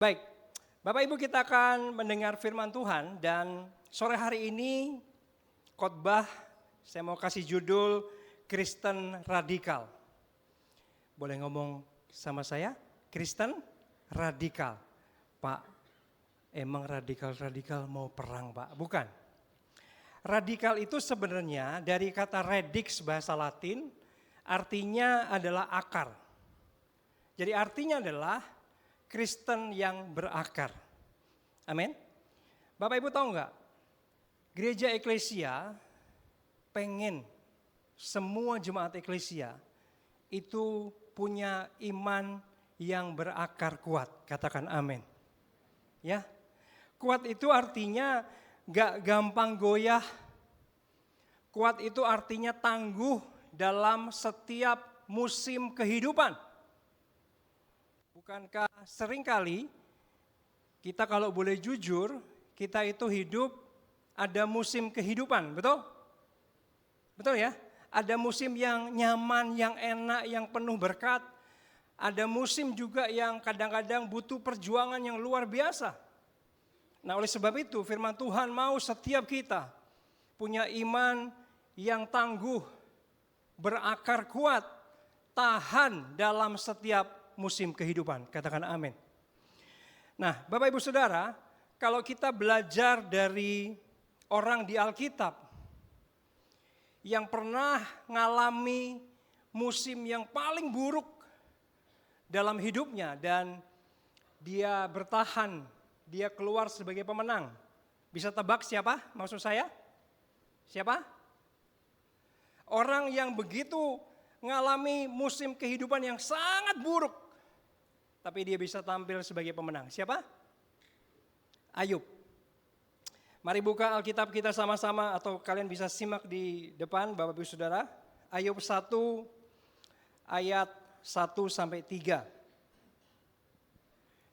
Baik, Bapak Ibu kita akan mendengar firman Tuhan dan sore hari ini khotbah saya mau kasih judul Kristen Radikal. Boleh ngomong sama saya? Kristen Radikal. Pak, emang radikal-radikal mau perang Pak? Bukan. Radikal itu sebenarnya dari kata radix bahasa Latin artinya adalah akar. Jadi artinya adalah Kristen yang berakar. Amin. Bapak Ibu tahu nggak? Gereja Eklesia pengen semua jemaat Eklesia itu punya iman yang berakar kuat. Katakan amin. Ya, kuat itu artinya nggak gampang goyah. Kuat itu artinya tangguh dalam setiap musim kehidupan. Bukankah seringkali kita kalau boleh jujur, kita itu hidup ada musim kehidupan, betul? Betul ya? Ada musim yang nyaman, yang enak, yang penuh berkat. Ada musim juga yang kadang-kadang butuh perjuangan yang luar biasa. Nah, oleh sebab itu firman Tuhan mau setiap kita punya iman yang tangguh, berakar kuat, tahan dalam setiap musim kehidupan. Katakan amin. Nah, Bapak Ibu Saudara, kalau kita belajar dari orang di Alkitab yang pernah ngalami musim yang paling buruk dalam hidupnya dan dia bertahan, dia keluar sebagai pemenang. Bisa tebak siapa maksud saya? Siapa? Orang yang begitu ngalami musim kehidupan yang sangat buruk, tapi dia bisa tampil sebagai pemenang. Siapa? Ayub. Mari buka Alkitab kita sama-sama atau kalian bisa simak di depan Bapak Ibu Saudara. Ayub 1 ayat 1 sampai 3.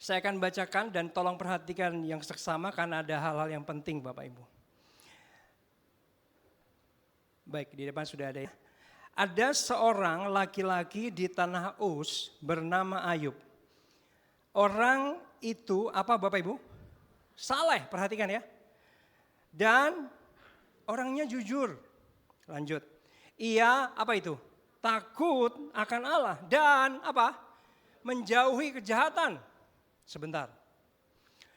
Saya akan bacakan dan tolong perhatikan yang seksama karena ada hal-hal yang penting Bapak Ibu. Baik, di depan sudah ada ya. Ada seorang laki-laki di tanah Uz bernama Ayub. Orang itu apa Bapak Ibu? Saleh, perhatikan ya. Dan orangnya jujur. Lanjut. Ia apa itu? Takut akan Allah dan apa? Menjauhi kejahatan. Sebentar.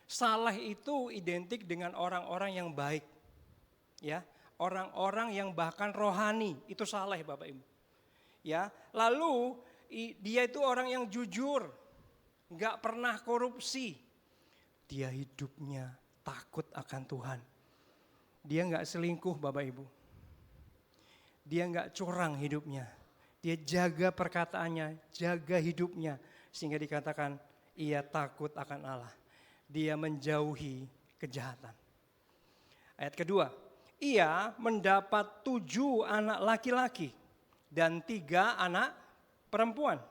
Saleh itu identik dengan orang-orang yang baik. Ya. Orang-orang yang bahkan rohani, itu saleh Bapak Ibu. Ya, lalu dia itu orang yang jujur, enggak pernah korupsi. Dia hidupnya takut akan Tuhan. Dia enggak selingkuh Bapak Ibu. Dia enggak curang hidupnya. Dia jaga perkataannya, jaga hidupnya sehingga dikatakan ia takut akan Allah. Dia menjauhi kejahatan. Ayat kedua. Ia mendapat 7 anak laki-laki dan 3 anak perempuan.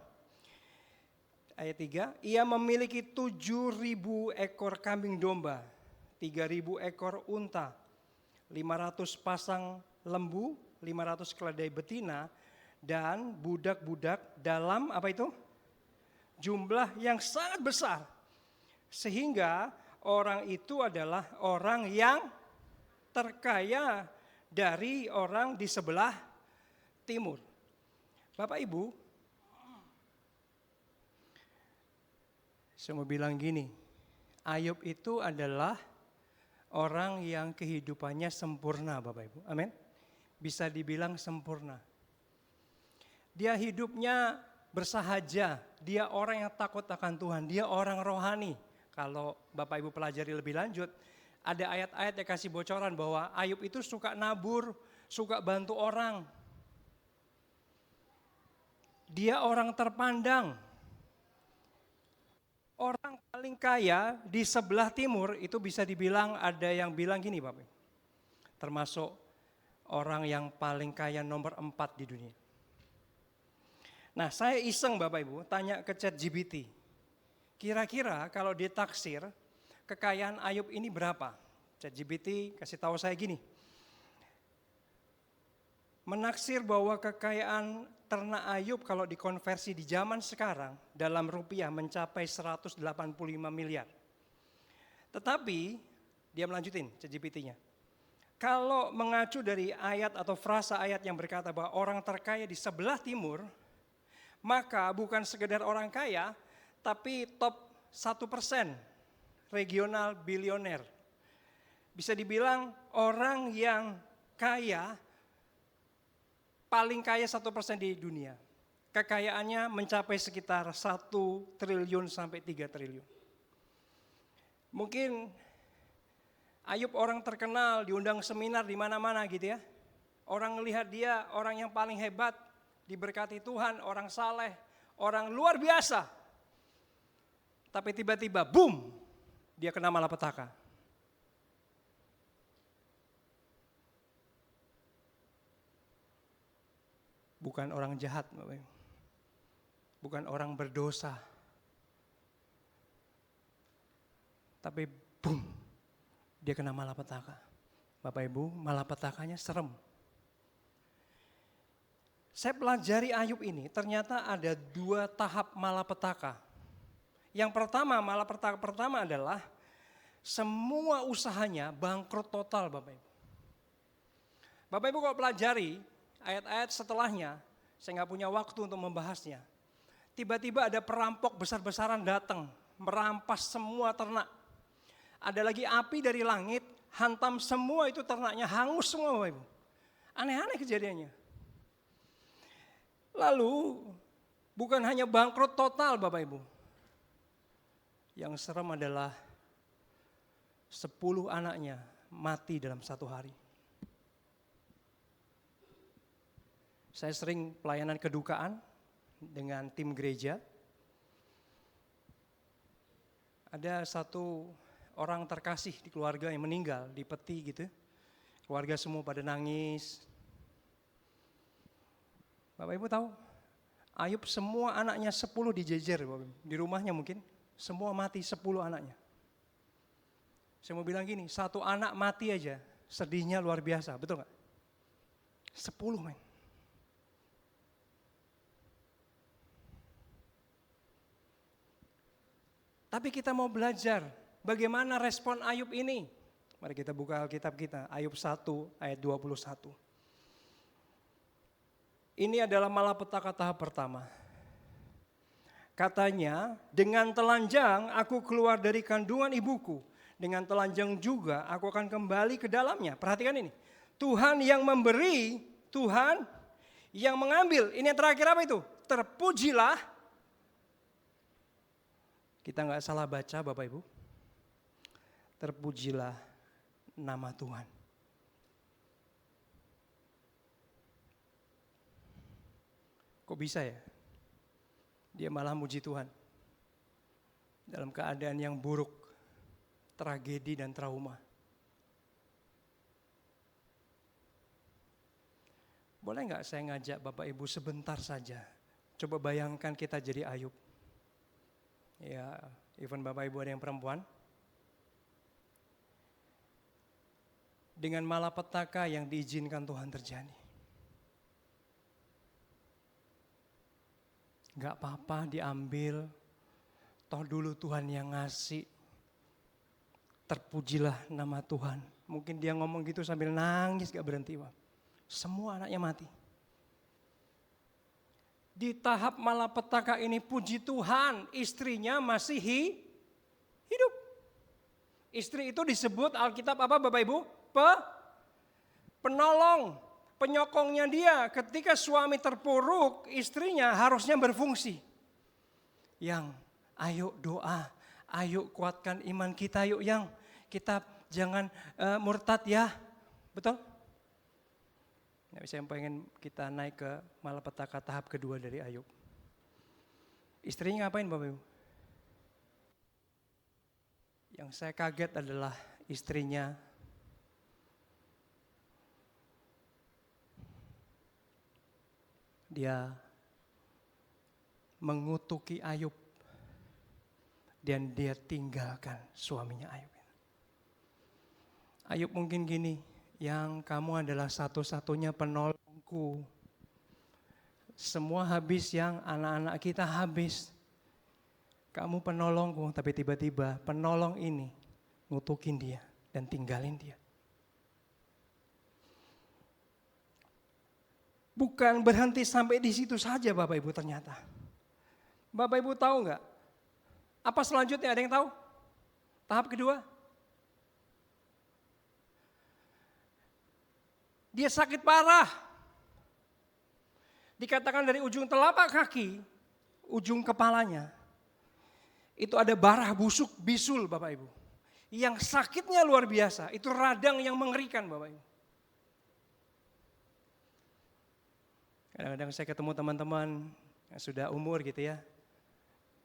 Ayat 3, ia memiliki 7.000 ekor kambing domba, 3.000 ekor unta, 500 pasang lembu, 500 keledai betina, dan budak-budak dalam apa itu? Jumlah yang sangat besar. Sehingga orang itu adalah orang yang terkaya dari orang di sebelah timur. Bapak Ibu, saya mau bilang gini, Ayub itu adalah orang yang kehidupannya sempurna Bapak Ibu. Amin. Bisa dibilang sempurna. Dia hidupnya bersahaja, dia orang yang takut akan Tuhan, dia orang rohani. Kalau Bapak Ibu pelajari lebih lanjut, ada ayat-ayat yang kasih bocoran bahwa Ayub itu suka nabur, suka bantu orang. Dia orang terpandang. Orang paling kaya di sebelah timur itu bisa dibilang ada yang bilang gini Bapak. Termasuk orang yang paling kaya nomor 4 di dunia. Nah saya iseng Bapak Ibu tanya ke ChatGPT. Kira-kira kalau ditaksir kekayaan Ayub ini berapa? ChatGPT kasih tahu saya gini. Menaksir bahwa kekayaan ternak Ayub kalau dikonversi di zaman sekarang dalam rupiah mencapai 185 miliar. Tetapi dia melanjutin ChatGPT-nya. Kalau mengacu dari ayat atau frasa ayat yang berkata bahwa orang terkaya di sebelah timur, maka bukan sekedar orang kaya, tapi top 1% regional bilioner. Bisa dibilang orang yang kaya, paling kaya 1% di dunia. Kekayaannya mencapai sekitar 1 triliun sampai 3 triliun. Mungkin Ayub orang terkenal, diundang seminar di mana-mana gitu ya. Orang melihat dia orang yang paling hebat, diberkati Tuhan, orang saleh, orang luar biasa. Tapi tiba-tiba boom, dia kena malapetaka. Bukan orang jahat, bukan orang berdosa. Tapi boom, dia kena malapetaka. Bapak Ibu, malapetakanya serem. Saya pelajari Ayub ini, ternyata ada 2 tahap malapetaka. Yang pertama, malapetaka pertama adalah semua usahanya bangkrut total, Bapak Ibu. Bapak Ibu kalau pelajari ayat-ayat setelahnya, saya nggak punya waktu untuk membahasnya. Tiba-tiba ada perampok besar-besaran datang, merampas semua ternak. Ada lagi api dari langit, hantam semua itu ternaknya, hangus semua Bapak Ibu. Aneh-aneh kejadiannya. Lalu bukan hanya bangkrut total Bapak Ibu. Yang serem adalah 10 anaknya mati dalam 1 hari. Saya sering pelayanan kedukaan dengan tim gereja. Ada satu orang terkasih di keluarga yang meninggal di peti gitu. Keluarga semua pada nangis. Bapak Ibu tahu, Ayub semua anaknya 10 dijejer Bapak Ibu. Di rumahnya mungkin, semua mati 10 anaknya. Saya mau bilang gini, 1 anak mati aja, sedihnya luar biasa, betul gak? 10 men. Tapi kita mau belajar bagaimana respon Ayub ini. Mari kita buka Alkitab kita, Ayub 1 ayat 21. Ini adalah malapetaka tahap pertama. Katanya, dengan telanjang aku keluar dari kandungan ibuku. Dengan telanjang juga aku akan kembali ke dalamnya. Perhatikan ini. Tuhan yang memberi, Tuhan yang mengambil. Ini yang terakhir apa itu? Terpujilah. Kita nggak salah baca Bapak Ibu. Terpujilah nama Tuhan. Kok bisa ya? Dia malah muji Tuhan. Dalam keadaan yang buruk, tragedi dan trauma. Boleh nggak saya ngajak Bapak Ibu sebentar saja. Coba bayangkan kita jadi Ayub. Ya, even Bapak Ibu ada yang perempuan. Dengan malapetaka yang diizinkan Tuhan terjadi. Gak apa-apa diambil, toh dulu Tuhan yang ngasih. Terpujilah nama Tuhan. Mungkin dia ngomong gitu sambil nangis gak berhenti. Semua anaknya mati. Di tahap malapetaka ini puji Tuhan, istrinya masih hidup. Istri itu disebut Alkitab apa Bapak Ibu? Penolong, penyokongnya dia. Ketika suami terpuruk, istrinya harusnya berfungsi. Yang ayo doa, ayo kuatkan iman kita, yuk yang kita jangan murtad ya. Betul? Nah, saya pengen kita naik ke malapetaka tahap kedua dari Ayub. Istrinya ngapain Bapak Ibu? Yang saya kaget adalah istrinya dia mengutuki Ayub dan dia tinggalkan suaminya Ayub. Ayub mungkin gini, yang kamu adalah satu-satunya penolongku. Semua habis, yang anak-anak kita habis. Kamu penolongku, tapi tiba-tiba penolong ini ngutukin dia dan tinggalin dia. Bukan berhenti sampai di situ saja Bapak Ibu ternyata. Bapak Ibu tahu nggak? Apa selanjutnya, ada yang tahu? Tahap kedua. Dia sakit parah. Dikatakan dari ujung telapak kaki, ujung kepalanya, itu ada barah busuk bisul Bapak Ibu. Yang sakitnya luar biasa, itu radang yang mengerikan Bapak Ibu. Kadang-kadang saya ketemu teman-teman yang sudah umur gitu ya.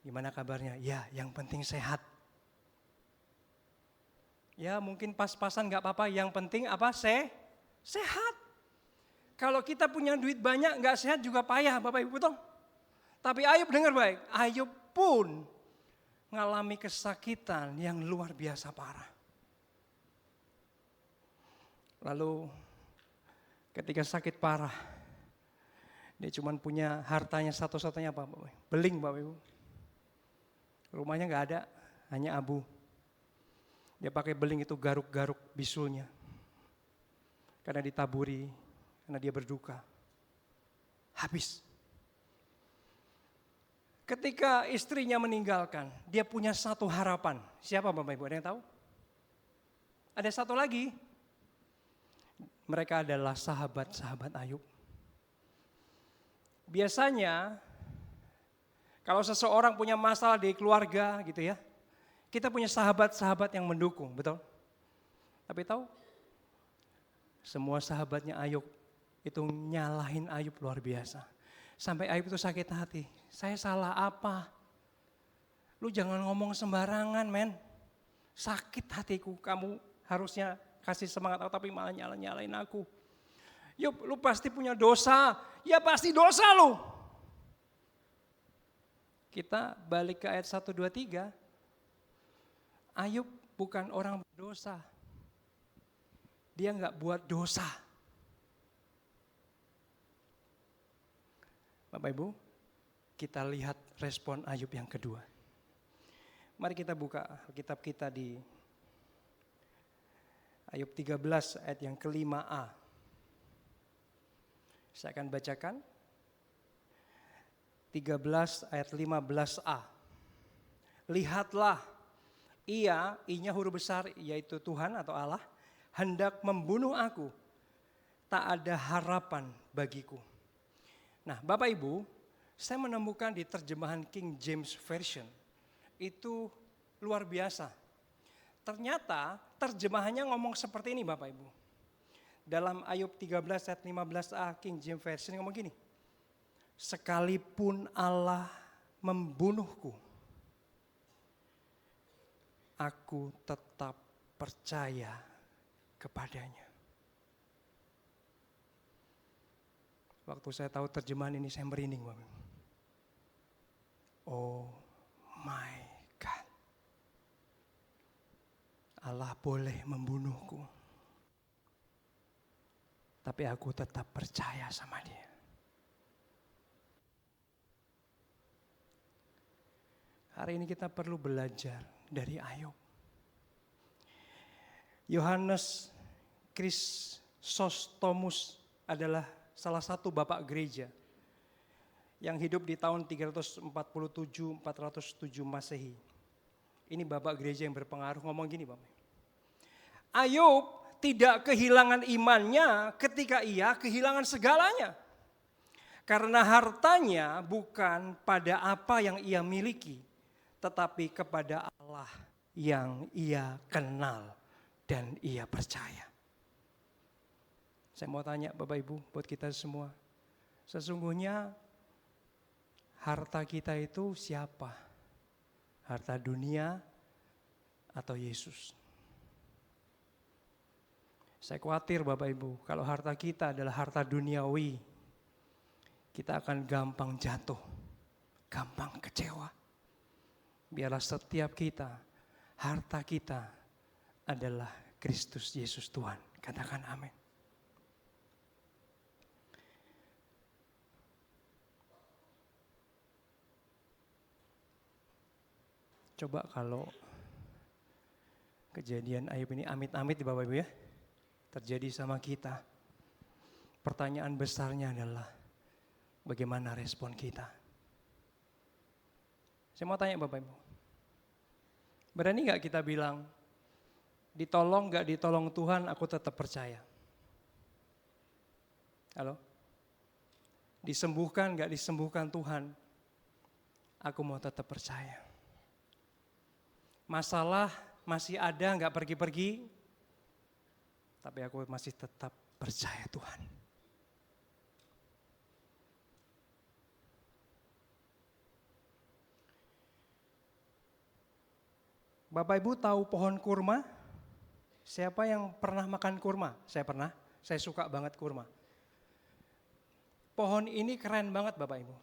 Gimana kabarnya? Ya, yang penting sehat. Ya mungkin pas-pasan gak apa-apa, yang penting apa? Sehat. Kalau kita punya duit banyak, gak sehat juga payah Bapak Ibu, betul? Tapi Ayub dengar baik, Ayub pun mengalami kesakitan yang luar biasa parah. Lalu ketika sakit parah, dia cuma punya hartanya satu-satunya apa? Beling Bapak Ibu. Rumahnya gak ada, hanya abu. Dia pakai beling itu garuk-garuk bisulnya. Karena ditaburi, karena dia berduka. Habis. Ketika istrinya meninggalkan, dia punya satu harapan. Siapa Bapak Ibu? Ada yang tahu? Ada satu lagi. Mereka adalah sahabat-sahabat Ayub. Biasanya, kalau seseorang punya masalah di keluarga gitu ya, kita punya sahabat-sahabat yang mendukung, betul? Tapi tahu? Semua sahabatnya Ayub itu nyalahin Ayub luar biasa. Sampai Ayub itu sakit hati. Saya salah apa? Lu jangan ngomong sembarangan men. Sakit hatiku, kamu harusnya kasih semangat aku tapi malah nyalain aku. Yuk lu pasti punya dosa. Ya pasti dosa lu. Kita balik ke ayat 1, 2, 3. Ayub bukan orang berdosa. Dia gak buat dosa. Bapak Ibu, kita lihat respon Ayub yang kedua. Mari kita buka kitab kita di Ayub 13 ayat yang ke-5a. Saya akan bacakan 13 ayat 15a. Lihatlah, I-nya huruf besar yaitu Tuhan atau Allah, hendak membunuh aku, tak ada harapan bagiku. Nah Bapak Ibu, saya menemukan di terjemahan King James Version, itu luar biasa. Ternyata terjemahannya ngomong seperti ini Bapak Ibu. Dalam Ayub 13 ayat 15a King James Version ngomong gini. Sekalipun Allah membunuhku, aku tetap percaya kepadanya. Waktu saya tahu terjemahan ini saya merinding Bapak. Oh my God. Allah boleh membunuhku. Tapi aku tetap percaya sama dia. Hari ini kita perlu belajar dari Ayub. Yohanes Chrysostomus adalah salah satu bapak gereja yang hidup di tahun 347-407 Masehi. Ini bapak gereja yang berpengaruh ngomong gini Bapak. Ayub tidak kehilangan imannya ketika ia kehilangan segalanya. Karena hartanya bukan pada apa yang ia miliki, tetapi kepada Allah yang ia kenal dan ia percaya. Saya mau tanya Bapak Ibu buat kita semua. Sesungguhnya harta kita itu siapa? Harta dunia atau Yesus? Saya khawatir Bapak Ibu, kalau harta kita adalah harta duniawi, kita akan gampang jatuh, gampang kecewa. Biarlah setiap kita, harta kita adalah Kristus Yesus Tuhan. Katakan amin. Coba kalau kejadian Ayub ini amit-amit di Bapak Ibu ya, terjadi sama kita. Pertanyaan besarnya adalah bagaimana respon kita? Saya mau tanya Bapak Ibu, berani gak kita bilang, ditolong gak ditolong Tuhan aku tetap percaya? Halo? Disembuhkan gak disembuhkan Tuhan, aku mau tetap percaya. Masalah masih ada gak pergi-pergi, tapi aku masih tetap percaya Tuhan. Bapak Ibu tahu pohon kurma? Siapa yang pernah makan kurma? Saya pernah, saya suka banget kurma. Pohon ini keren banget Bapak Ibu.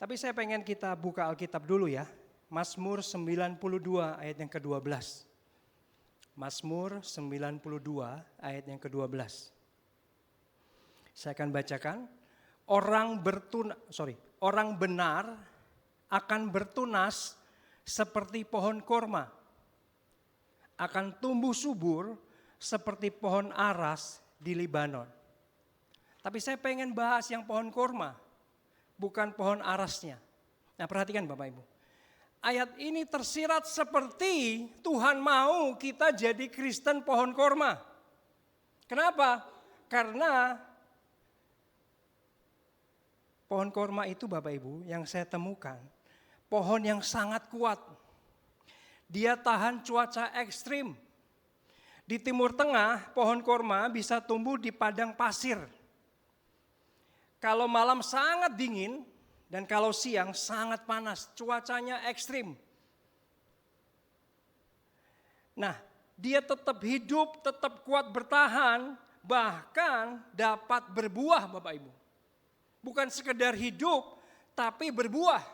Tapi saya pengen kita buka Alkitab dulu ya. Mazmur 92 ayat yang ke-12. Mazmur 92 ayat yang ke-12. Saya akan bacakan. Orang benar akan bertunas seperti pohon korma. Akan tumbuh subur seperti pohon aras di Libanon. Tapi saya pengen bahas yang pohon korma, bukan pohon arasnya. Nah perhatikan Bapak Ibu. Ayat ini tersirat seperti Tuhan mau kita jadi Kristen pohon korma. Kenapa? Karena pohon korma itu Bapak Ibu yang saya temukan, pohon yang sangat kuat. Dia tahan cuaca ekstrim. Di Timur Tengah, pohon korma bisa tumbuh di padang pasir. Kalau malam sangat dingin, dan kalau siang sangat panas, cuacanya ekstrim. Nah, dia tetap hidup, tetap kuat bertahan, bahkan dapat berbuah Bapak Ibu. Bukan sekedar hidup, tapi berbuah.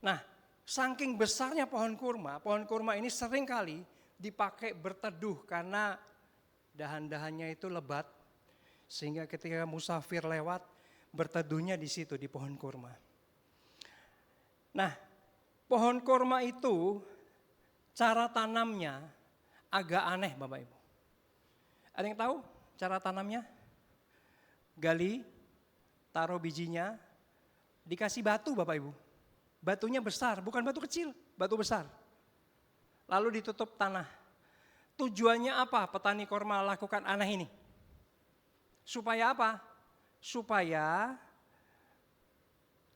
Nah, saking besarnya pohon kurma ini seringkali dipakai berteduh karena dahan-dahannya itu lebat. Sehingga ketika musafir lewat, berteduhnya di situ, di pohon kurma. Nah, pohon kurma itu cara tanamnya agak aneh Bapak Ibu. Ada yang tahu cara tanamnya? Gali, taruh bijinya, dikasih batu Bapak Ibu. Batunya besar, bukan batu kecil, batu besar. Lalu ditutup tanah. Tujuannya apa petani kurma lakukan aneh ini? Supaya apa? Supaya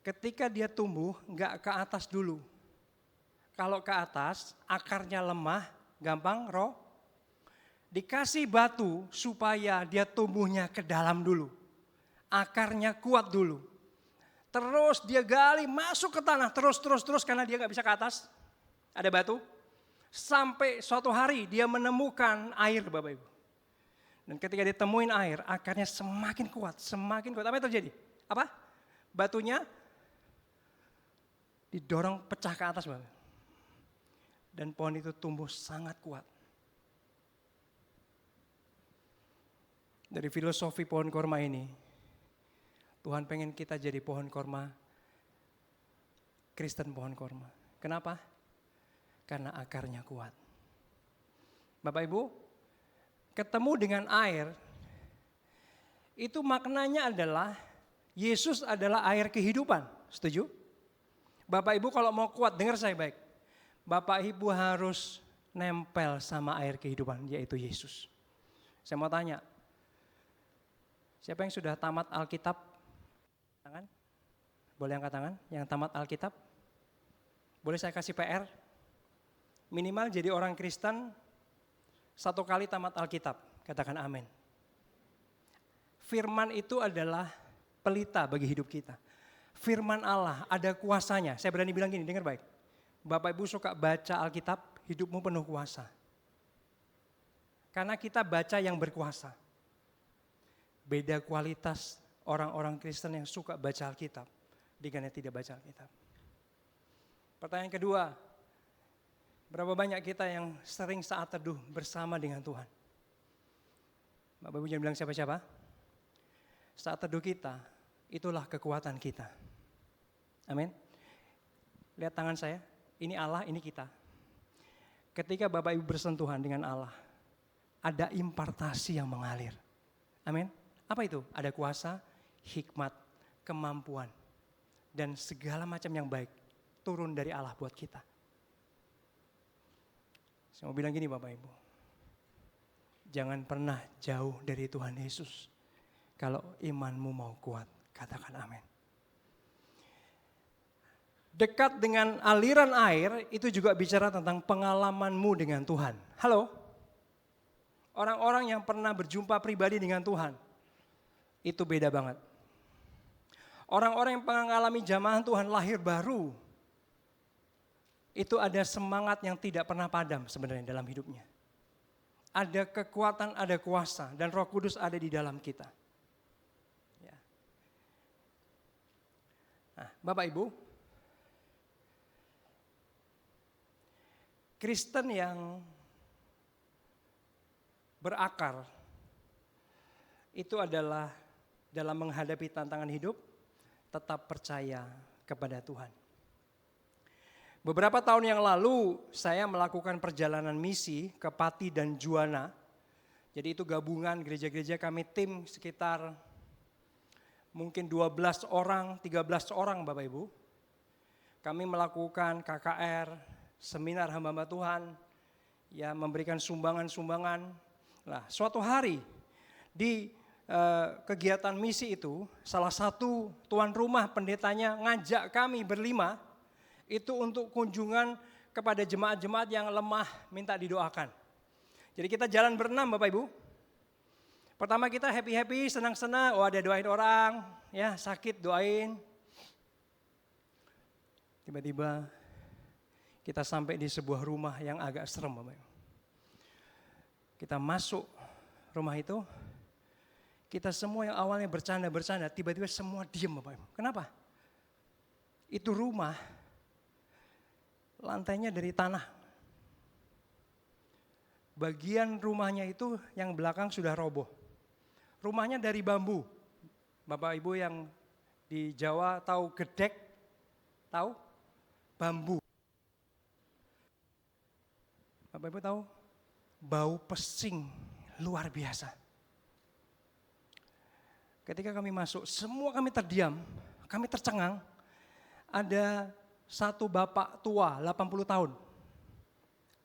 ketika dia tumbuh enggak ke atas dulu. Kalau ke atas akarnya lemah, gampang dikasih batu supaya dia tumbuhnya ke dalam dulu. Akarnya kuat dulu. Terus dia gali masuk ke tanah terus karena dia enggak bisa ke atas. Ada batu. Sampai suatu hari dia menemukan air Bapak Ibu. Dan ketika ditemuin air, akarnya semakin kuat. Apa yang terjadi? Apa? Batunya didorong pecah ke atas, Bapak. Dan pohon itu tumbuh sangat kuat. Dari filosofi pohon korma ini, Tuhan pengen kita jadi pohon korma, Kristen pohon korma. Kenapa? Karena akarnya kuat. Bapak Ibu, ketemu dengan air, itu maknanya adalah Yesus adalah air kehidupan. Setuju? Bapak Ibu kalau mau kuat, dengar saya baik. Bapak Ibu harus nempel sama air kehidupan, yaitu Yesus. Saya mau tanya, siapa yang sudah tamat Alkitab? Tangan? Boleh angkat tangan yang tamat Alkitab? Boleh saya kasih PR? Minimal jadi orang Kristen 1 kali tamat Alkitab, katakan amin. Firman itu adalah pelita bagi hidup kita. Firman Allah ada kuasanya. Saya berani bilang gini, dengar baik. Bapak Ibu suka baca Alkitab, hidupmu penuh kuasa. Karena kita baca yang berkuasa. Beda kualitas orang-orang Kristen yang suka baca Alkitab dengan yang tidak baca Alkitab. Pertanyaan kedua, berapa banyak kita yang sering saat teduh bersama dengan Tuhan? Bapak Ibu jangan bilang siapa-siapa. Saat teduh kita, itulah kekuatan kita. Amin. Lihat tangan saya, ini Allah, ini kita. Ketika Bapak Ibu bersentuhan dengan Allah, ada impartasi yang mengalir. Amin. Apa itu? Ada kuasa, hikmat, kemampuan, dan segala macam yang baik turun dari Allah buat kita. Saya mau bilang gini Bapak Ibu, jangan pernah jauh dari Tuhan Yesus. Kalau imanmu mau kuat, katakan amin. Dekat dengan aliran air itu juga bicara tentang pengalamanmu dengan Tuhan. Halo? Orang-orang yang pernah berjumpa pribadi dengan Tuhan, itu beda banget. Orang-orang yang mengalami jamahan Tuhan lahir baru, itu ada semangat yang tidak pernah padam sebenarnya dalam hidupnya. Ada kekuatan, ada kuasa, dan Roh Kudus ada di dalam kita. Ya. Nah, Bapak Ibu, Kristen yang berakar itu adalah dalam menghadapi tantangan hidup tetap percaya kepada Tuhan. Beberapa tahun yang lalu saya melakukan perjalanan misi ke Pati dan Juwana. Jadi itu gabungan gereja-gereja kami, tim sekitar mungkin 12 orang, 13 orang Bapak Ibu. Kami melakukan KKR, seminar hamba-hamba Tuhan, ya memberikan sumbangan-sumbangan. Nah, suatu hari di kegiatan misi itu, salah satu tuan rumah pendetanya ngajak kami berlima itu untuk kunjungan kepada jemaat-jemaat yang lemah minta didoakan. Jadi kita jalan berenam Bapak Ibu. Pertama kita happy-happy, senang-senang, ada doain orang, ya sakit doain. Tiba-tiba kita sampai di sebuah rumah yang agak serem Bapak Ibu. Kita masuk rumah itu, kita semua yang awalnya bercanda-bercanda, tiba-tiba semua diam Bapak Ibu. Kenapa? Itu rumah, lantainya dari tanah. Bagian rumahnya itu yang belakang sudah roboh. Rumahnya dari bambu. Bapak Ibu yang di Jawa tahu gedek? Tahu? Bambu. Bapak Ibu tahu? Bau pesing luar biasa. Ketika kami masuk, semua kami terdiam, kami tercengang. Ada satu bapak tua, 80 tahun.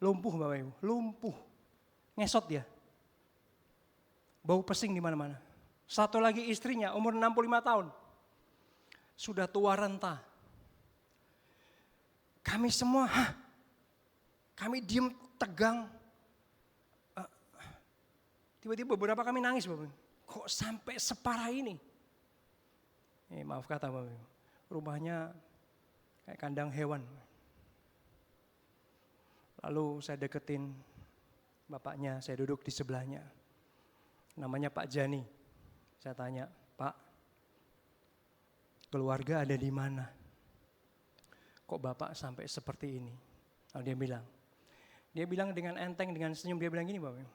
Lumpuh Bapak Ibu, lumpuh. Ngesot dia. Bau pesing di mana-mana. Satu lagi istrinya, umur 65 tahun. Sudah tua renta. Kami semua, kami diem tegang. Tiba-tiba beberapa kami nangis Bapak. Kok sampai separah ini? Maaf kata Bapak. Rumahnya kayak kandang hewan. Lalu saya deketin bapaknya, saya duduk di sebelahnya. Namanya Pak Jani. Saya tanya, Pak, keluarga ada di mana? Kok Bapak sampai seperti ini? Lalu dia bilang dengan enteng, dengan senyum, dia bilang gini Bapak.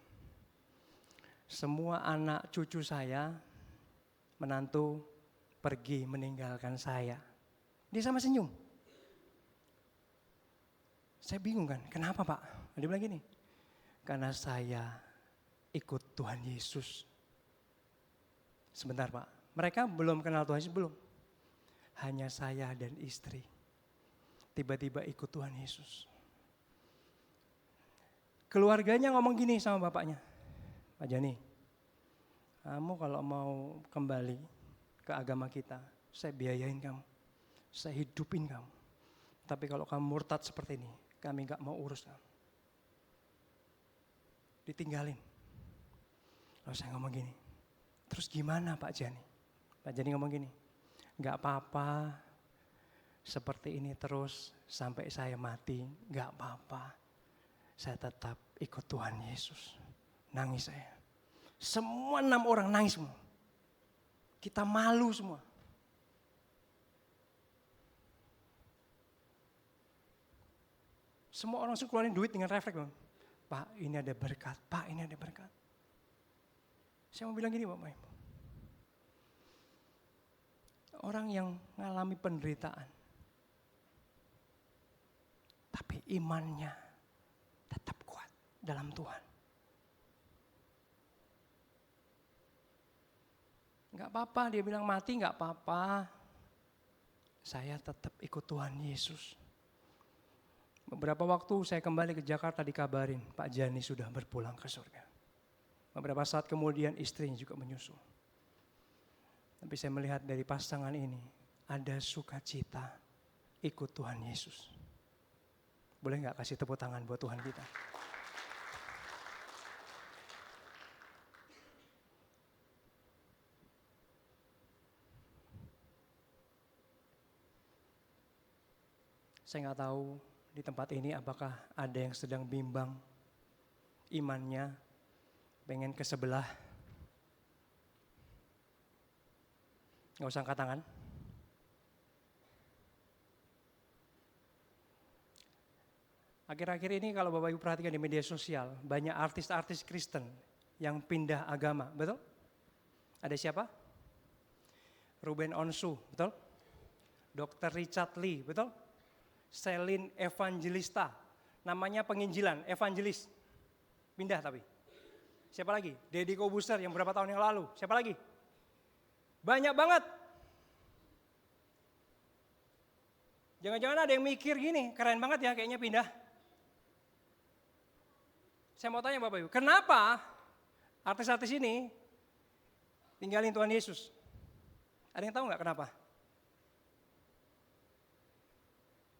Semua anak cucu saya, menantu, pergi meninggalkan saya. Dia sama senyum. Saya bingung kan, kenapa Pak? Dia bilang gini, karena saya ikut Tuhan Yesus. Sebentar Pak, mereka belum kenal Tuhan Yesus, belum. Hanya saya dan istri. Tiba-tiba ikut Tuhan Yesus. Keluarganya ngomong gini sama bapaknya, Pak Jani, kamu kalau mau kembali ke agama kita, saya biayain kamu, saya hidupin kamu. Tapi kalau kamu murtad seperti ini, kami gak mau urus kamu. Ditinggalin. Lalu saya ngomong gini, terus gimana Pak Jani? Pak Jani ngomong gini, gak apa-apa, seperti ini terus sampai saya mati, gak apa-apa. Saya tetap ikut Tuhan Yesus. Nangis saya. Semua 6 orang nangis semua. Kita malu semua. Semua orang suka keluarin duit dengan refleks. Pak ini ada berkat, Pak ini ada berkat. Saya mau bilang gini Bapak Ibu. Orang yang mengalami penderitaan. imannya tetap kuat dalam Tuhan. Enggak apa-apa, dia bilang mati enggak apa-apa. Saya tetap ikut Tuhan Yesus. Beberapa waktu saya kembali ke Jakarta dikabarin Pak Jani sudah berpulang ke surga. Beberapa saat kemudian istrinya juga menyusul. Tapi saya melihat dari pasangan ini ada sukacita ikut Tuhan Yesus. Boleh nggak kasih tepuk tangan buat Tuhan kita? Saya nggak tahu di tempat ini apakah ada yang sedang bimbang imannya, pengen ke sebelah. Nggak usah angkat tangan. Akhir-akhir ini kalau Bapak Ibu perhatikan di media sosial, banyak artis-artis Kristen yang pindah agama, betul? Ada siapa? Ruben Onsu, betul? Dr. Richard Lee, betul? Celine Evangelista, namanya penginjilan, evangelis. Pindah tapi. Siapa lagi? Deddy Kobuser yang beberapa tahun yang lalu. Siapa lagi? Banyak banget. Jangan-jangan ada yang mikir gini, keren banget ya kayaknya pindah. Saya mau tanya Bapak Ibu, kenapa artis-artis ini tinggalin Tuhan Yesus? Ada yang tahu nggak kenapa?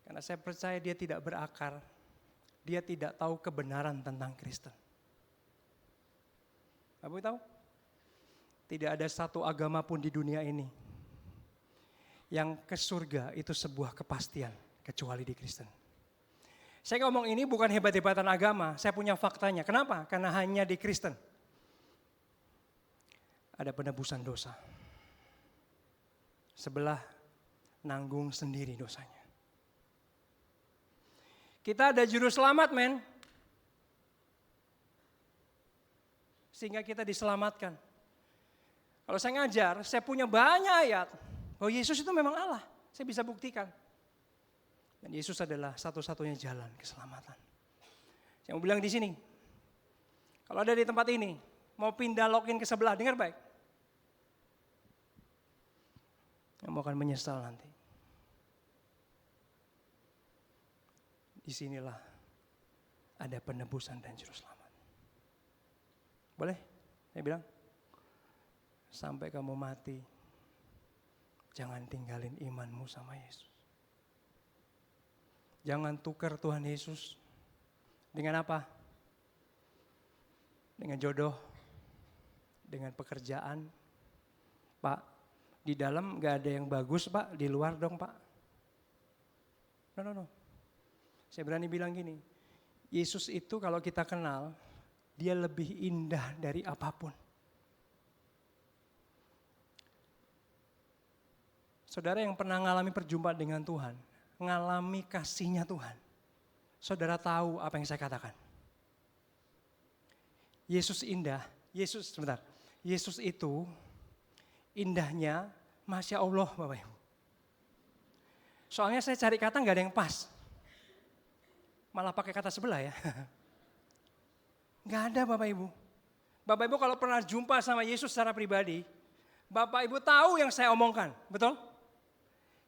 Karena saya percaya dia tidak berakar, dia tidak tahu kebenaran tentang Kristen. Bapak Ibu tahu? Tidak ada satu agama pun di dunia ini yang ke surga itu sebuah kepastian kecuali di Kristen. Saya ngomong ini bukan hebat-hebatan agama, saya punya faktanya. Kenapa? Karena hanya di Kristen ada penebusan dosa. Sebelah nanggung sendiri dosanya. Kita ada juru selamat, men. Sehingga kita diselamatkan. Kalau saya ngajar, saya punya banyak ayat bahwa Yesus itu memang Allah. Saya bisa buktikan. Dan Yesus adalah satu-satunya jalan keselamatan. Saya mau bilang di sini, kalau ada di tempat ini, mau pindah login ke sebelah, dengar baik. Kamu akan menyesal nanti. Disinilah ada penebusan dan juru selamat. Boleh? Saya bilang, sampai kamu mati, jangan tinggalin imanmu sama Yesus. Jangan tukar Tuhan Yesus dengan apa? Dengan jodoh, dengan pekerjaan. Pak, di dalam gak ada yang bagus Pak, di luar dong Pak. No. Saya berani bilang gini, Yesus itu kalau kita kenal, dia lebih indah dari apapun. Saudara yang pernah mengalami perjumpaan dengan Tuhan, mengalami kasihnya Tuhan. Saudara tahu apa yang saya katakan. Yesus indah, Yesus itu indahnya, Masya Allah Bapak Ibu. Soalnya saya cari kata gak ada yang pas. Malah pakai kata sebelah ya. Gak ada Bapak Ibu. Bapak Ibu kalau pernah jumpa sama Yesus secara pribadi, Bapak Ibu tahu yang saya omongkan, betul?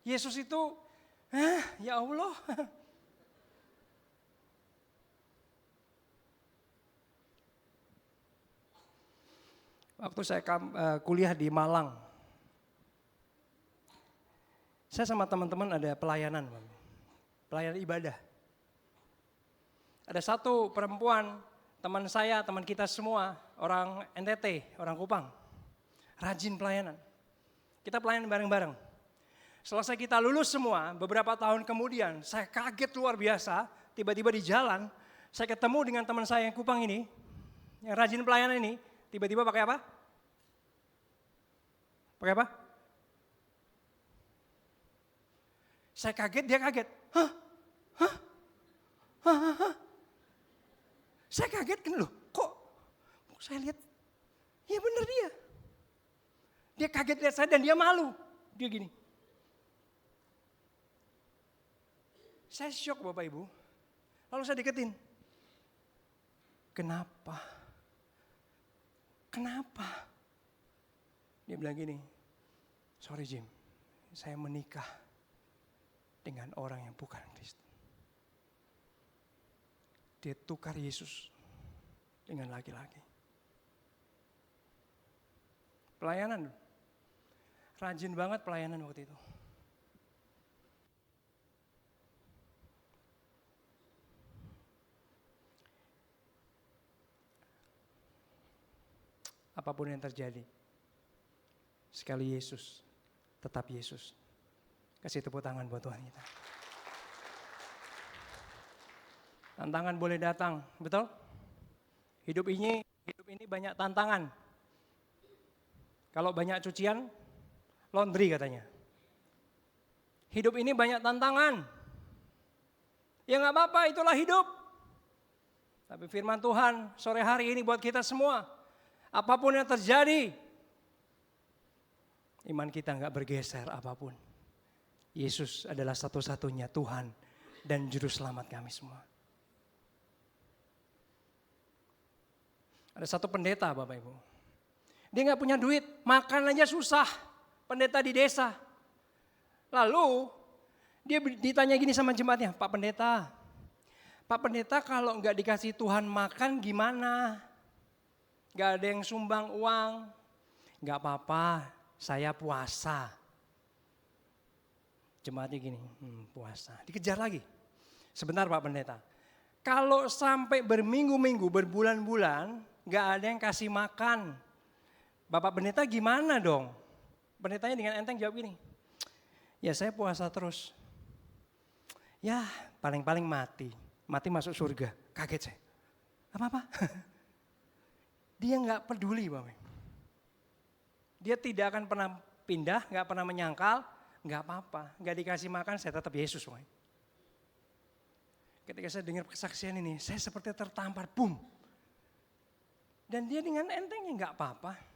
Yesus itu, ya Allah. Waktu saya kuliah di Malang, saya sama teman-teman ada pelayanan ibadah. Ada satu perempuan, teman saya, teman kita semua, orang NTT, orang Kupang, rajin pelayanan. Kita pelayanan bareng-bareng. Selesai kita lulus semua, beberapa tahun kemudian, saya kaget luar biasa, tiba-tiba di jalan, saya ketemu dengan teman saya yang Kupang ini, yang rajin pelayanan ini, tiba-tiba pakai apa? Pakai apa? Saya kaget, dia kaget. Hah? Saya kaget kan loh, kok saya lihat, ya benar dia. Dia kaget lihat saya dan dia malu, dia gini. Saya syok Bapak Ibu, Lalu saya deketin. Kenapa? Kenapa? Dia bilang gini, sorry Jim, saya menikah dengan orang yang bukan Kristen. Dia tukar Yesus dengan laki-laki. Pelayanan, rajin banget pelayanan waktu itu. Apapun yang terjadi, sekali Yesus, tetap Yesus. Kasih tepuk tangan buat Tuhan kita. Tantangan boleh datang, betul? Hidup ini banyak tantangan. Kalau banyak cucian, laundry katanya. Hidup ini banyak tantangan. Ya nggak apa-apa, itulah hidup. Tapi firman Tuhan sore hari ini buat kita semua, apapun yang terjadi, iman kita nggak bergeser apapun. Yesus adalah satu-satunya Tuhan dan Juru Selamat kami semua. Ada satu pendeta Bapak Ibu. Dia nggak punya duit, makan aja susah. Pendeta di desa. Lalu dia ditanya gini sama jemaatnya, Pak Pendeta kalau nggak dikasih Tuhan makan gimana? Gak ada yang sumbang uang, gak apa-apa, saya puasa. Jemaatnya gini, puasa. Dikejar lagi. Sebentar Pak Pendeta, kalau sampai berminggu-minggu, berbulan-bulan, gak ada yang kasih makan. Bapak Pendeta gimana dong? Pendetanya dengan enteng jawab gini, ya saya puasa terus. Ya paling-paling mati masuk surga. Kaget saya, apa-apa? Dia nggak peduli Bapak. Dia tidak akan pernah pindah, nggak pernah menyangkal, nggak apa-apa. Nggak dikasih makan, saya tetap Yesus Bapak. Ketika saya dengar kesaksian ini, saya seperti tertampar, boom. Dan dia dengan entengnya nggak apa-apa.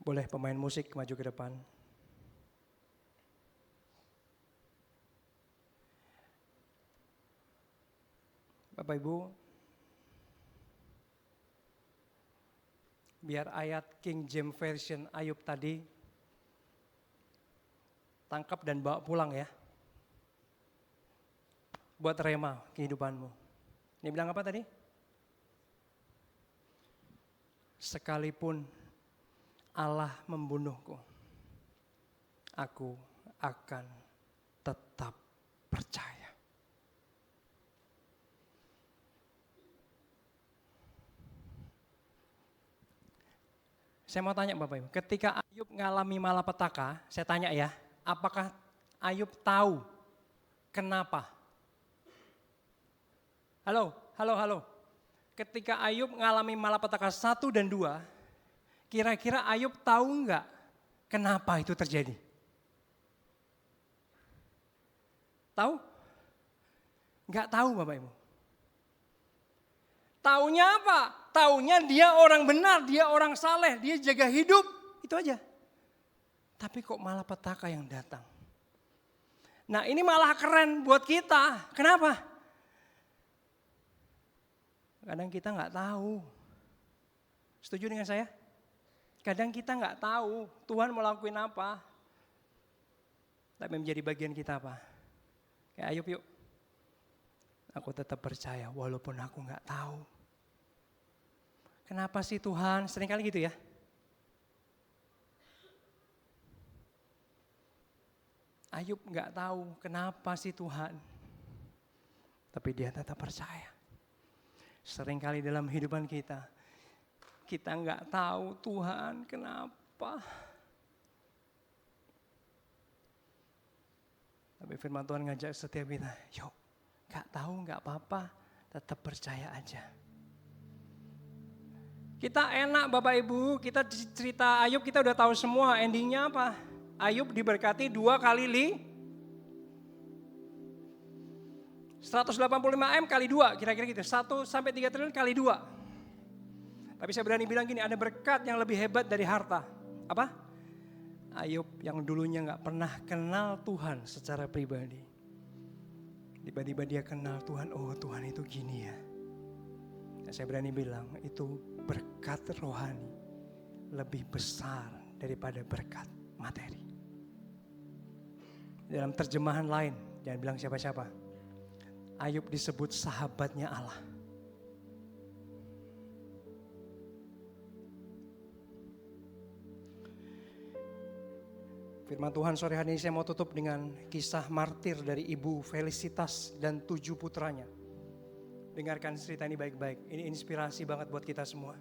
Boleh pemain musik maju ke depan. Bapak Ibu, biar ayat King James Version Ayub tadi tangkap dan bawa pulang ya. Buat rema kehidupanmu. Ini bilang apa tadi? Sekalipun Allah membunuhku, aku akan tetap percaya. Saya mau tanya Bapak Ibu, ketika Ayub ngalami malapetaka, saya tanya ya, apakah Ayub tahu kenapa? Halo. Ketika Ayub ngalami malapetaka 1 dan 2, kira-kira Ayub tahu enggak kenapa itu terjadi? Tahu? Enggak tahu Bapak Ibu. Taunya apa? Taunya dia orang benar, dia orang saleh, dia jaga hidup, itu aja. Tapi kok malah petaka yang datang. Nah ini malah keren buat kita, kenapa? Kadang kita nggak tahu. Setuju dengan saya? Kadang kita nggak tahu Tuhan mau lakuin apa. Tapi menjadi bagian kita apa? Kayak Ayub yuk. Aku tetap percaya walaupun aku nggak tahu. Kenapa sih Tuhan? Seringkali gitu ya. Ayub nggak tahu kenapa sih Tuhan. Tapi dia tetap percaya. Seringkali dalam kehidupan kita nggak tahu Tuhan kenapa. Tapi firman Tuhan ngajak setiap kita, yuk nggak tahu nggak apa-apa, tetap percaya aja. Kita enak Bapak Ibu, kita cerita Ayub kita udah tahu semua endingnya apa. Ayub diberkati 2 kali 185 M kali 2, kira-kira gitu. 1 sampai 3 triliun kali 2. Tapi saya berani bilang gini, ada berkat yang lebih hebat dari harta. Apa? Ayub yang dulunya gak pernah kenal Tuhan secara pribadi. Tiba-tiba dia kenal Tuhan, oh Tuhan itu gini ya. Dan saya berani bilang, itu berkat rohani lebih besar daripada berkat materi. Dalam terjemahan lain, jangan bilang siapa-siapa, Ayub disebut sahabatnya Allah. Firman Tuhan sore hari ini saya mau tutup dengan kisah martir dari Ibu Felicitas dan 7 putranya. Dengarkan cerita ini baik-baik, ini inspirasi banget buat kita semua.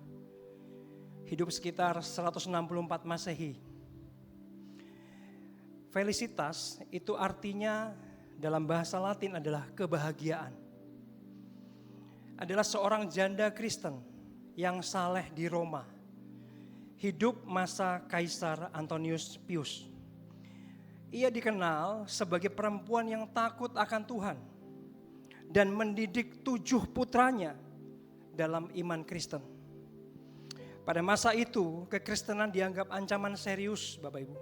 Hidup sekitar 164 Masehi. Felicitas itu artinya dalam bahasa Latin adalah kebahagiaan. Adalah seorang janda Kristen yang saleh di Roma. Hidup masa Kaisar Antonius Pius. Ia dikenal sebagai perempuan yang takut akan Tuhan dan mendidik 7 putranya dalam iman Kristen. Pada masa itu, kekristenan dianggap ancaman serius, Bapak Ibu.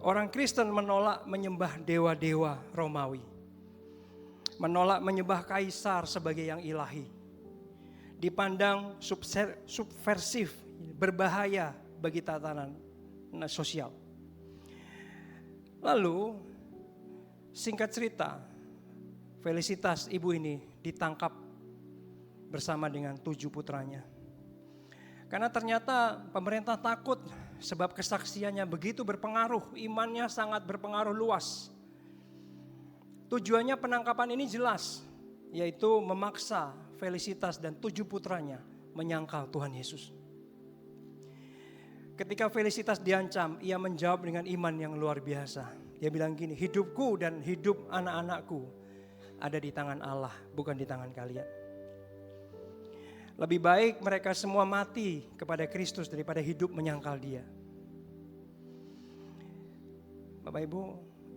Orang Kristen menolak menyembah dewa-dewa Romawi. Menolak menyembah kaisar sebagai yang ilahi. Dipandang subversif, berbahaya bagi tatanan sosial. Lalu, singkat cerita, Felicitas ibu ini ditangkap bersama dengan 7 putranya. Karena ternyata pemerintah takut sebab kesaksiannya begitu berpengaruh, imannya sangat berpengaruh luas. Tujuannya penangkapan ini jelas, yaitu memaksa Felicitas dan 7 putranya menyangkal Tuhan Yesus. Ketika Felicitas diancam, ia menjawab dengan iman yang luar biasa. Dia bilang gini, hidupku dan hidup anak-anakku ada di tangan Allah, bukan di tangan kalian. Lebih baik mereka semua mati kepada Kristus daripada hidup menyangkal Dia. Bapak Ibu,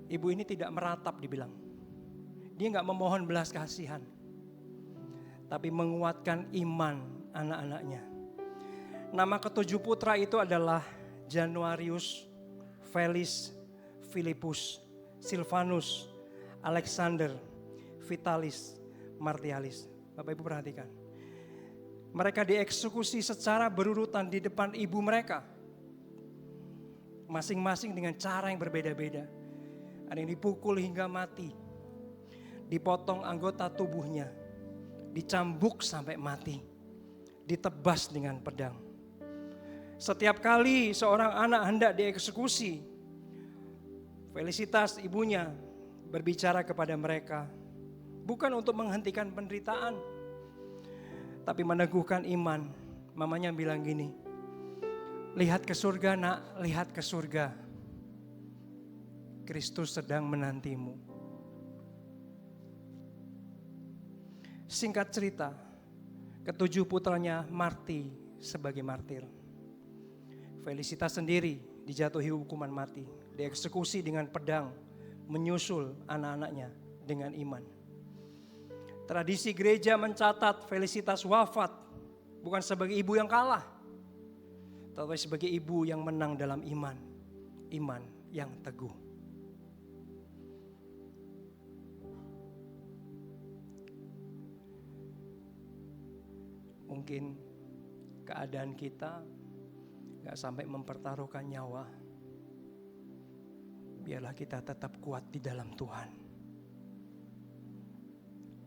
ibu ini tidak meratap dibilang. Dia gak memohon belas kasihan, tapi menguatkan iman anak-anaknya. Nama ke-7 putra itu adalah Januarius, Felix, Philippus, Silvanus, Alexander, Vitalis, Martialis. Bapak Ibu perhatikan. Mereka dieksekusi secara berurutan di depan ibu mereka. Masing-masing dengan cara yang berbeda-beda. Ada yang dipukul hingga mati. Dipotong anggota tubuhnya. Dicambuk sampai mati. Ditebas dengan pedang. Setiap kali seorang anak hendak dieksekusi, Felicitas ibunya berbicara kepada mereka. Bukan untuk menghentikan penderitaan, tapi meneguhkan iman. Mamanya bilang gini, lihat ke surga nak, lihat ke surga. Kristus sedang menantimu. Singkat cerita, ke-7 putranya mati sebagai martir. Felicitas sendiri dijatuhi hukuman mati, dieksekusi dengan pedang, menyusul anak-anaknya dengan iman. Tradisi gereja mencatat Felicitas wafat bukan sebagai ibu yang kalah, tetapi sebagai ibu yang menang dalam iman, iman yang teguh. Mungkin keadaan kita gak sampai mempertaruhkan nyawa. Biarlah kita tetap kuat di dalam Tuhan.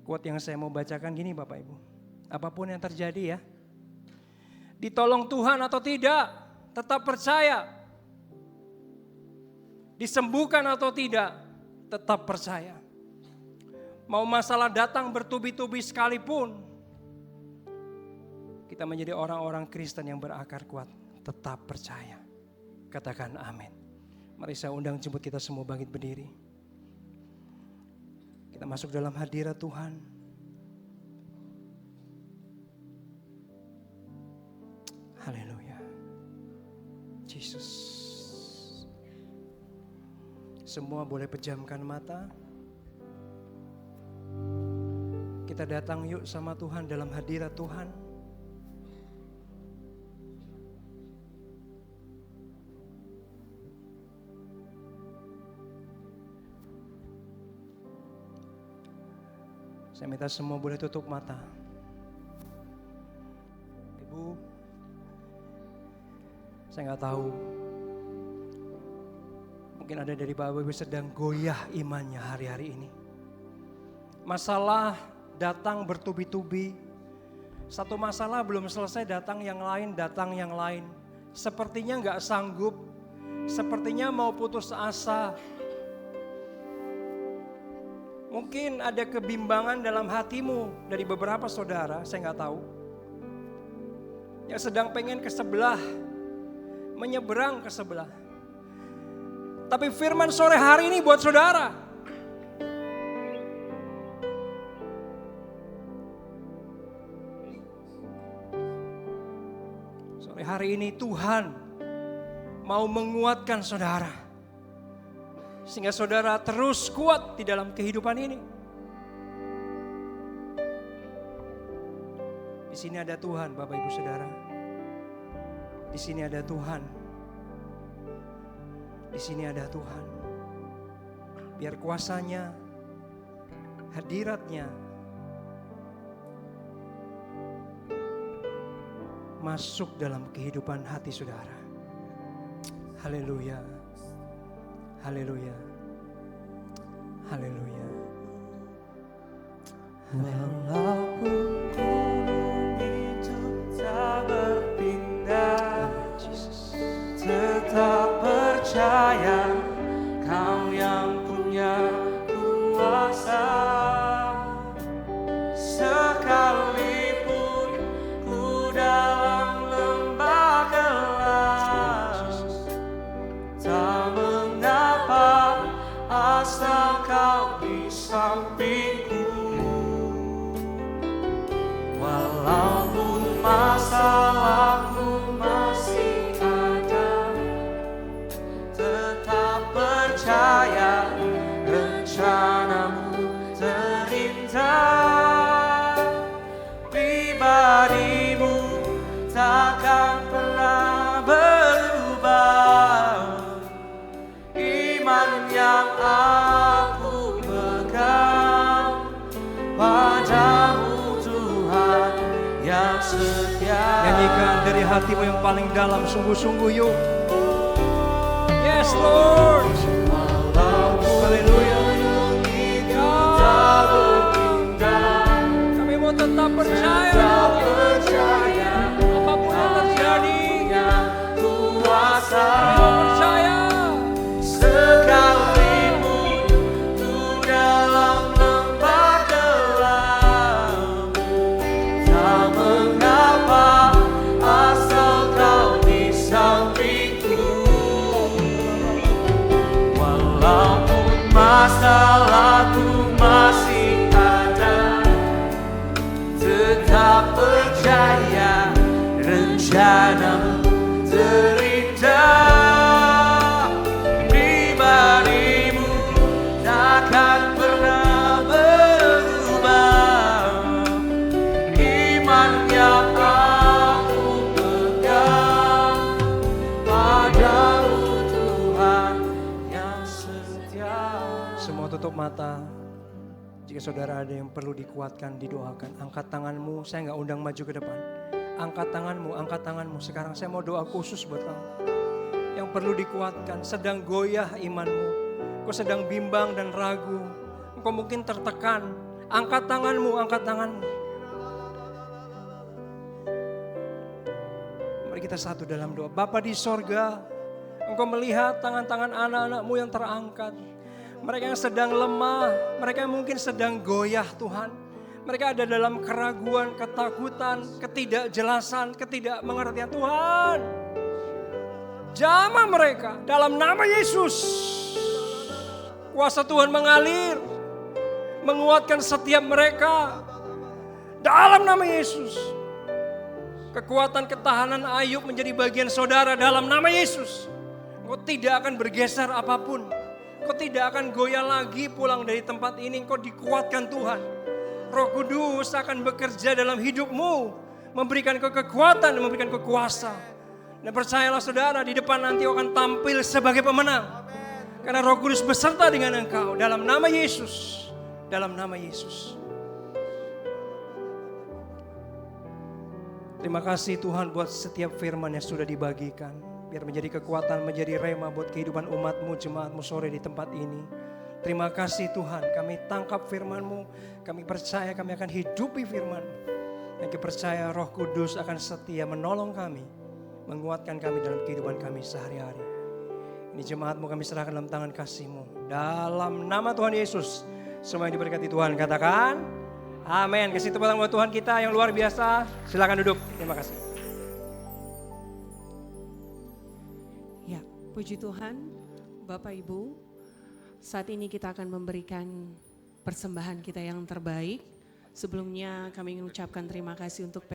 Quote yang saya mau bacakan gini Bapak Ibu. Apapun yang terjadi ya, ditolong Tuhan atau tidak, tetap percaya. Disembuhkan atau tidak, tetap percaya. Mau masalah datang bertubi-tubi sekalipun, kita menjadi orang-orang Kristen yang berakar kuat, tetap percaya. Katakan amin. Mari saya undang jemput kita semua bangkit berdiri. Kita masuk dalam hadirat Tuhan. Haleluya. Yesus. Semua boleh pejamkan mata. Kita datang yuk sama Tuhan dalam hadirat Tuhan. Saya minta semua boleh tutup mata. Ibu, saya nggak tahu. Mungkin ada dari Bapak Ibu sedang goyah imannya hari-hari ini. Masalah datang bertubi-tubi. Satu masalah belum selesai, datang yang lain. Sepertinya nggak sanggup. Sepertinya mau putus asa. Mungkin ada kebimbangan dalam hatimu dari beberapa saudara, saya nggak tahu. Yang sedang pengen ke sebelah, menyeberang ke sebelah. Tapi firman sore hari ini buat saudara. Sore hari ini Tuhan mau menguatkan saudara. Sehingga saudara terus kuat di dalam kehidupan ini. Di sini ada Tuhan, Bapak Ibu Saudara. Di sini ada Tuhan. Di sini ada Tuhan. Biar kuasanya, hadiratnya masuk dalam kehidupan hati saudara. Haleluya. Haleluya. Haleluya. Walaupun gunung itu tak berpindah, tetap percaya Kau yang punya kuasa. Sekalipun ku dalam lembah gelap, tak mengapa asal Kau di sampingku. Walaupun masalahku masih ada, tetap percaya rencanamu terindah. Pribadimu takkan pernah berubah. Iman yang aku pegang padamu Tuhan yang setia. Nyanyikan dari hatimu yang paling dalam, sungguh-sungguh yuk. Yes Lord. Haleluya. Kami mau tetap percaya. Apapun yang terjadi, kuasa. kami mau percaya. Sekalipun ku dalam lembah gelap, tak mengapa asal Kau di sampingku. Walaupun masalahku masih ada, tetap percaya rencanamu terindah. Pribadimu takkan pernah berubah. Iman yang aku pegang padamu Tuhan yang setia. Semua tutup mata. Jika saudara ada yang perlu dikuatkan, didoakan, angkat tanganmu. Saya nggak undang maju ke depan. Angkat tanganmu, angkat tanganmu. Sekarang saya mau doa khusus buat kamu. Yang perlu dikuatkan, sedang goyah imanmu. Kau sedang bimbang dan ragu. Engkau mungkin tertekan. Angkat tanganmu, angkat tanganmu. Mari kita satu dalam doa. Bapa di sorga, Engkau melihat tangan-tangan anak-anakmu yang terangkat. Mereka yang sedang lemah, mereka yang mungkin sedang goyah Tuhan. Mereka ada dalam keraguan, ketakutan, ketidakjelasan, ketidakmengertian. Tuhan, jamah mereka dalam nama Yesus. Kuasa Tuhan mengalir, menguatkan setiap mereka dalam nama Yesus. Kekuatan ketahanan Ayub menjadi bagian saudara dalam nama Yesus. Engkau tidak akan bergeser apapun. Engkau tidak akan goyah lagi pulang dari tempat ini. Engkau dikuatkan Tuhan. Roh Kudus akan bekerja dalam hidupmu, memberikan kekuatan dan memberikan kekuasaan. Dan percayalah saudara, di depan nanti akan tampil sebagai pemenang. Karena Roh Kudus beserta dengan engkau dalam nama Yesus. Dalam nama Yesus. Terima kasih Tuhan buat setiap firman yang sudah dibagikan. Biar menjadi kekuatan, menjadi rema buat kehidupan umat-Mu, jemaat-Mu sore di tempat ini. Terima kasih Tuhan, kami tangkap firman-Mu, kami percaya kami akan hidupi firman. Dan kami percaya Roh Kudus akan setia menolong kami, menguatkan kami dalam kehidupan kami sehari-hari. Ini jemaat-Mu kami serahkan dalam tangan kasih-Mu. Dalam nama Tuhan Yesus, semua yang diberkati Tuhan katakan, amin. Kasih tepuk tangan buat Tuhan kita yang luar biasa. Silakan duduk, terima kasih. Ya, puji Tuhan, Bapak Ibu. Saat ini kita akan memberikan persembahan kita yang terbaik. Sebelumnya kami ingin ucapkan terima kasih untuk